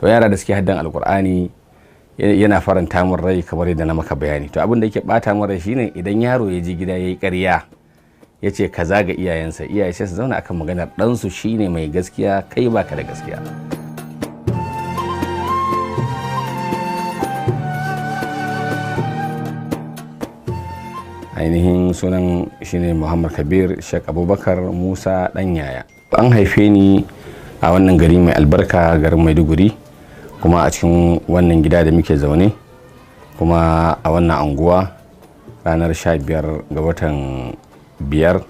to yara da suke haddan alkur'ani yana faranta min rai kamar yadda na maka bayani. To abin da yake bata min rai shine idan yaro ya je gida yayi ƙarya ya ce kaza ga iyayensa, iyaye sai su zauna akan maganar ɗansu shine mai gaskiya, kai baka da gaskiya. Ainihin sunan shine Muhammad Kabir Sheikh Abubakar Musa Ɗanyaya. An haife ni a wannan gari mai albarka, garin Maiduguri, kuma a cikin wannan gida da muke zaune, kuma a wannan anguwa ranar 15 ga watan 5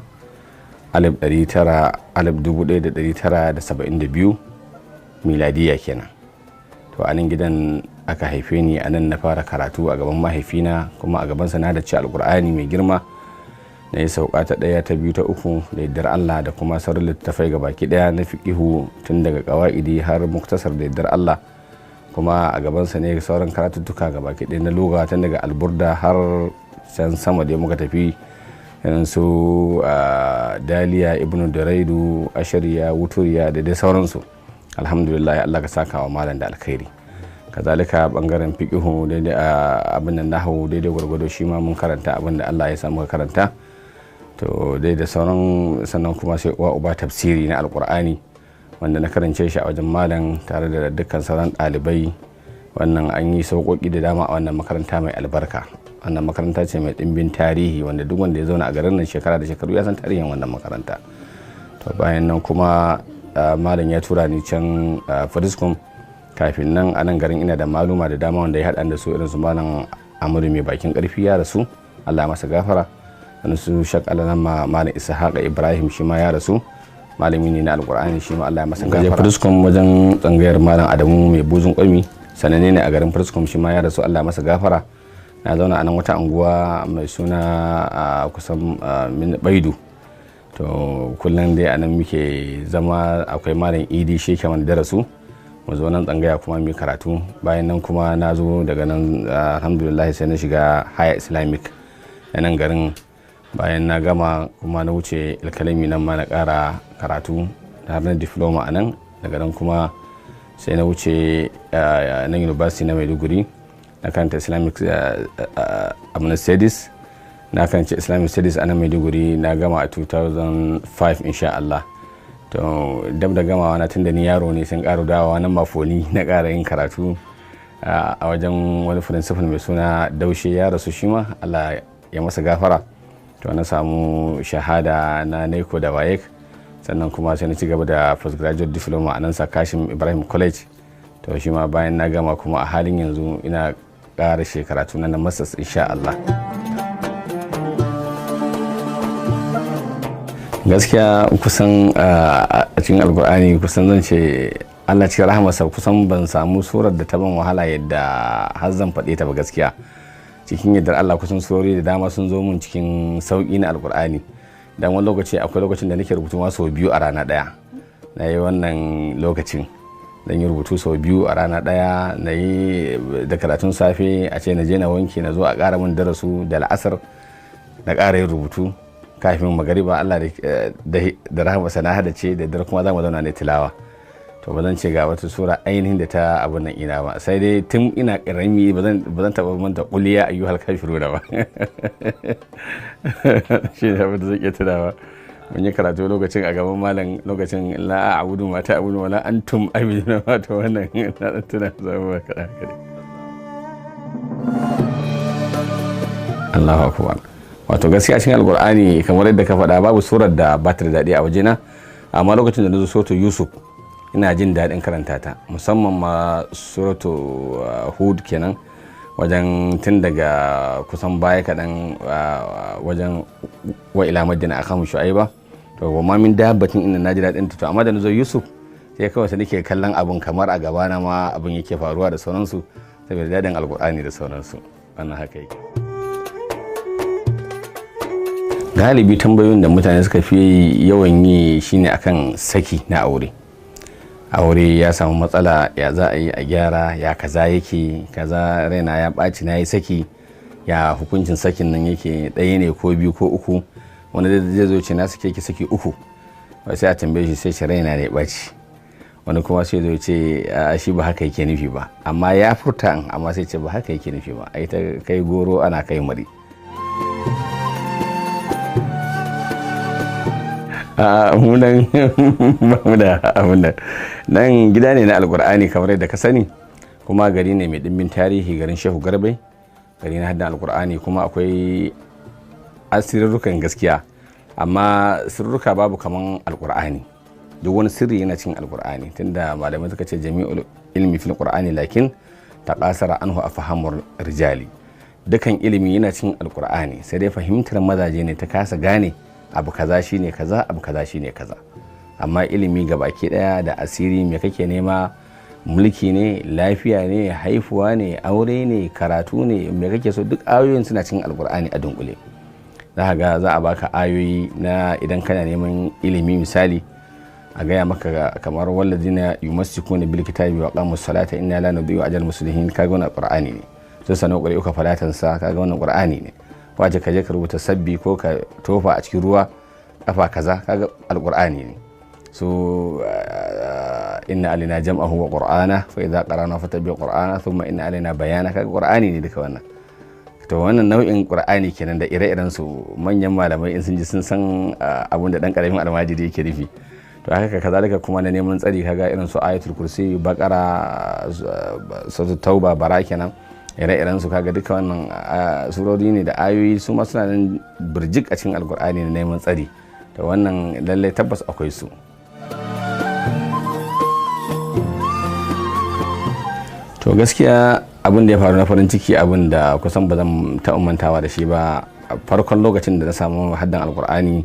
1972 miladiya kenan. To a nan gidan aka haife ni, a nan na fara karatu a gaban mahaifina, kuma a gabansa na da ci alkur'ani mai girma, na yi sauka ta 1 ta 2 ta 3 da yardar Allah, da kuma sauran littattafai gabaki daya na fiqihu tun daga qawaidi har muktasar da yardar Allah. Kuma a gabansa ne sauran karatuttuka gabaki daya na lugha tun daga alburda har can sama da muka tafi irin su daliya, ibnu duraidu, ashariya, wuturiya da dai sauransu. Alhamdulillah, Allah ka saka wa malam da alkhairi. Kazalika bangaren fiqihu daidai abin da nahwu daidai gwargwado shi ma mun karanta abin da Allah ya samu ka karanta. To dai da sauran, sannan kuma sai uwa uba tafsiri na alkur'ani wanda na karance shi a wajen malam tare da dukkan sauran ɗalibai. Wannan an yi sauƙoƙi da dama a wannan makaranta mai albarka. Wannan makaranta ce mai ɗimbin tarihi wanda duk wanda ya zauna a garin nan shekara da shekaru ya san tarihin wannan makaranta. To bayan nan kuma malam ya tura ni can Friskum. Kafin nan a nan garin ina da maluma da dama wanda ya haɗa da su, irin su malam Amadu mai bakin ƙarfi ya rasu, Allah masa gafara. Wani su Shak Alanama malam Ishaqa Ibrahim shi ma ya rasu, malami ne na alkur'ani shi ma Allah ya masa gafara. Friskum wajen tsangayar malam Adamu mai buzun kwami, sananne ne a garin Friskum, shi ma ya rasu, Allah masa gafara. Na zauna a nan wata anguwa mai suna kusan Baidu. To kullum dai a nan muke zama, akwai malam Idi Sheke wanda da rasu, mu zo nan tsangaya kuma mu karatu. Bayan nan kuma na zo daga nan alhamdulillah sai na shiga Haya Islamic a nan garin. Bayan na gama kuma na wuce alkalami nan ma na ƙara karatu har na diploma a nan. Daga nan kuma sai na wuce nan University na Maiduguri na karanta Islamic Studies. Na karanta Islamic Studies a nan Maiduguri, na gama a 2005 insha Allah. To dab da gamawa na, tun da ni yaro ne, sun ƙara dawowa nan Mafoni na ƙara yin karatu a wajen wani principal mai suna Daushe, ya rasu shi ma, Allah ya masa gafara. To na samu shahada na NECO da WAEC, sannan kuma sai na ci gaba da postgraduate diploma a nan Kashim Ibrahim College. To shi ma bayan na gama kuma a halin yanzu ina ƙara karatu na masters insha Allah. Gaskiya kusan a cikin alkur'ani kusan zan ce Allah cikin rahamarsa kusan ban samu surar da ta ban wahala yadda har zan faɗe ta ba gaskiya. Cikin yardar Allah kusan surori da dama sun zo mun cikin sauƙi na alkur'ani. Dan wani lokaci akwai lokacin da nake rubutu ma sau 2 a rana ɗaya. Na yi wannan lokacin dan yi rubutu sau 2 a rana ɗaya, na yi da karatun safe a ce na je na wanke, na zo a ƙara min darasu da la'asar na ƙara yin rubutu. Kafin magariba Allah da rahamarsa na hada ce da dare kuma za mu zauna ne tilawa. To ba zan ce ga wata sura ainihin da ta abun nan ina ba, sai dai tun ina karami ba zan taɓa manta kuliya ayyuhal kafiruna ba. Shi ne abin da zan iya tunawa. Mun yi karatu lokacin a gaban malam, lokacin la a'budu ma ta'budu wala antum abiduna ma, to wannan na tuna zama kaɗan kaɗan. Allahu akbar. Wato gaskiya cikin alkur'ani kamar yadda ka faɗa babu surar da ba ta da daɗi a wajena, amma lokacin da na zo suratu Yusuf ina jin daɗin karanta ta, musamman ma suratu Hud kenan, wajen tun daga kusan baya kaɗan wajen wa ila madina akamu shu'aiba. To wa ma min dabbatin inna na ji daɗin ta. To amma da na zo Yusuf sai kawai sai nake kallon abun kamar a gabana ma abun yake faruwa da sauransu, saboda daɗin alkur'ani da sauransu. Wannan haka yake. Galibi tambayoyin da mutane suka fi yawan yi shine akan saki na aure. Aure ya samu matsala, ya za a yi a gyara, ya kaza yake, kaza raina ya ɓaci na yi saki, ya hukuncin sakin nan yake, ɗaya ne ko 2 ko 3. Wanda zai zo ce na sake ki saki 3, sai a tambaye shi sai ce raina ne ya ɓaci. wani kuma sai zai ce shi ba haka yake nufi ba, amma ya furta amma sai ce ba haka yake nufi ba, ai ta kai goro ana kai mari. Nan gida ne na alkur'ani kamar yadda ka sani, kuma gari ne mai dimbin tarihi, garin Shehu Garbai, gari na haddan alkur'ani, kuma akwai asirrukan gaskiya, amma sirruka babu kaman alkur'ani. Duk wani sirri yana cikin alkur'ani, tunda malamai suka ce jami'ul ilmi fil qur'ani lakin taqasara anhu afhamur rijali. Dukan ilimi yana cikin alkur'ani, sai dai fahimtar mazaje ne ta kasa gane abu kaza shine kaza, abu kaza shine kaza. Amma ilimi gabaki daya da asiri, me kake nema, mulki ne, lafiya ne, haifuwa ne, aure ne, karatu ne, me kake so, duk ayoyin suna cikin alkur'ani a dunkule. Za a baka ayoyi na idan kana neman ilimi, misali a gaya maka kamar walladina yumassikuna bil kitabi wa qamus salata inna la nudhi'u ajral muslimin, kaga wannan qur'ani ne. Sai sanan uka falatan sa, kaga wannan qur'ani ne. Waje ka je ka rubuta sabbi ko ka tofa a cikin ruwa kafa kaza, kaga alqur'ani ne. So inna alaina jam'ahu wa qur'ana fa idza qara'na fattabi' qur'ana thumma inna alaina bayana, kaga qur'ani ne duka wannan. To wannan nau'in qur'ani kenan da ire-iren su manyan malamai in sun ji sun san abun da dan karamin almajiri yake nufi. To haka kazalika kuma na neman tsari, kaga irin su ayatul kursi, baqara, suratul tauba, bara kenan, ire-iren su kaga duka wannan surori ne da ayoyi su ma suna nan birjik a cikin alkur'ani na neman tsari. To wannan lallai tabbas akwai su. To gaskiya abin da ya faru na farin ciki, abin da kusan ba zan taɓa mantawa da shi ba, farkon lokacin da na samu haddan alkur'ani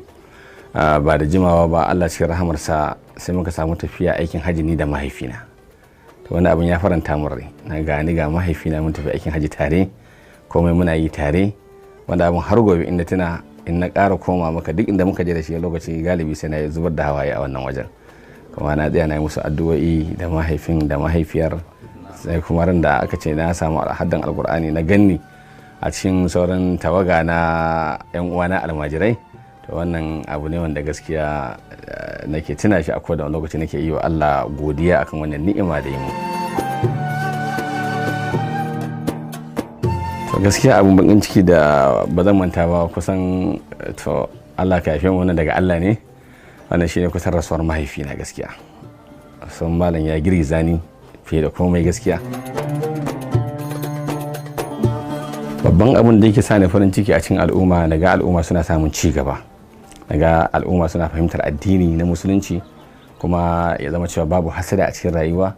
ba da jimawa ba, Allah cikin rahamarsa sai muka samu tafiya aikin haji ni da mahaifina. To wani abin ya faranta min rai, na gani ga mahaifina mun tafi aikin haji tare, komai muna yi tare, wanda abin har gobe inda tuna in na ƙara koma maka duk inda muka je da shi lokaci galibi sai na zubar da hawaye a wannan wajen. Kuma na tsaya na yi musu addu'o'i da mahaifin da mahaifiyar. Sai kuma ran da aka ce na samu haddan alkur'ani na ganni a cikin sauran tawaga na 'yan uwana almajirai, to wannan abu ne wanda gaskiya nake tuna shi a kowane lokaci, nake yi wa Allah godiya akan wannan ni'ima da yi mu. To gaskiya abun bakin ciki da ba zan manta ba, kusan to Allah ka yafe mu, wannan daga Allah ne. Wannan shine kusan rasuwar mahaifina gaskiya. Sun malam ya girgiza ni fiye da komai gaskiya. Babban abin da yake sa ni farin ciki a cikin al'umma, daga al'umma suna samun ci gaba, daga al'umma suna fahimtar addini na musulunci, kuma ya zama cewa babu hasada a cikin rayuwa,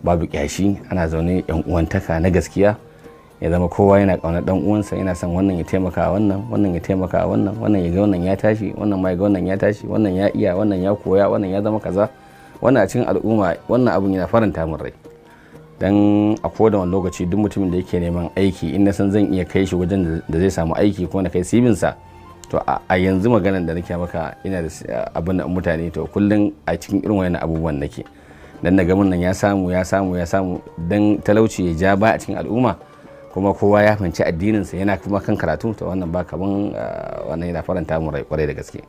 babu kyashi, ana zaune yan uwantaka na gaskiya, ya zama kowa yana kaunar dan uwansa, yana son wannan ya taimaka wannan, wannan ya taimaka wannan, wannan ya ga wannan ya tashi, wannan ma ya ga wannan ya tashi, wannan ya iya, wannan ya koya, wannan ya zama kaza. Wannan a cikin al'umma, wannan abun yana faranta min rai. Dan a kowane lokaci duk mutumin da yake neman aiki, in na san zan iya kai shi wajen da zai samu aiki ko na kai sibinsa, to a yanzu maganan da nake maka ina da abin da mutane, to kullum a cikin irin wayannan abubuwan nake. Dan na ga mun nan ya samu dan talauci ya ja ba a cikin al'umma, kuma kowa ya fahimci addininsa yana kuma kan karatu, to wannan ba kaman wannan yana faranta min rai kwarai da gaske.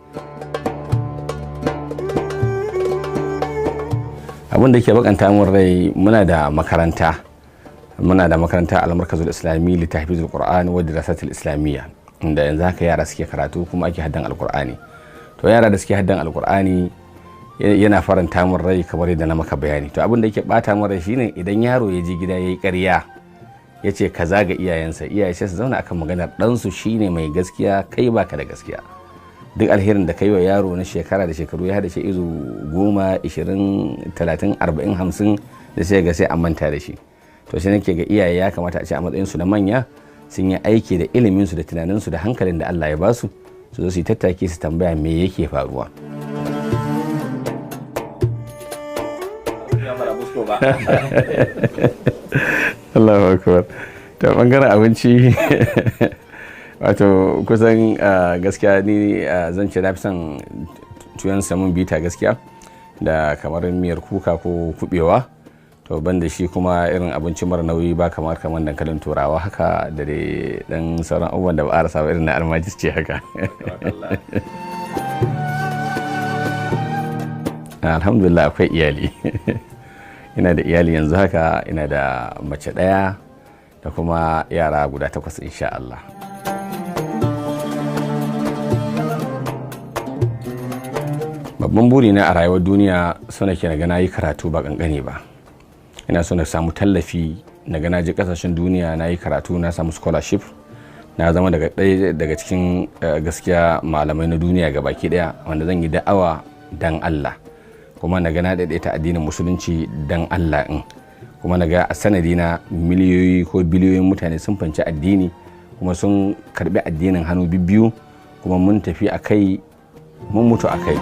Abin da ke bakanta min rai, muna da makaranta al-markazul islami li tahfizul qur'ani wa dirasatil islamiyya, inda yanzu haka yara suke karatu kuma ake haddan alqur'ani. To yara da suke haddan alqur'ani yana faranta min rai kamar yadda na maka bayani. To abin da yake bata min rai shine idan yaro ya je gida yayi ƙarya, yace kaza ga iyayensa, iyaye sai su zauna akan maganar ɗansu shine mai gaskiya, kai baka da gaskiya. Duk alherin da kai wa yaro na shekara da shekaru, ya hada shi izu 10, 20, 30, 40, 50, da sai ga sai an manta da shi. To sai nake ga iyaye ya kamata a ce a matsayin su na manya sun yi aiki da ilimin su da tunanin su da hankalin da Allah ya ba su, su zo su yi tattaki su tambaya me yake faruwa. Allahu akbar. Ta bangaren abinci wato kusan gaskiya ni zan ce na fi son tuyon samun bita gaskiya, da kamar miyar kuka ko kubewa. To ban da shi kuma irin abinci mara nauyi ba kamar dankalin turawa haka, da dai dan sauran abubuwan da ba a rasa ba irin na almajirci haka. Alhamdulillah akwai iyali. ina da iyali yanzu haka, ina da mace ɗaya da kuma yara guda 8 insha Allah. Babban burina a rayuwar duniya so nake na ga na yi karatu ba kankane ba. Ina so na samu tallafi, na ga na je kasashen duniya na yi karatu, na samu scholarship, na zama ɗaya daga cikin gaskiya malamai na duniya baki ɗaya wanda zan yi da'awa dan Allah, kuma na ga na daidaita addinin musulunci dan Allah in, kuma na ga a sanadina miliyoyi ko biliyoyin mutane sun fanci addini kuma sun karbi addinin hannu bibbiyu, kuma mun tafi a kai mun mutu a kai.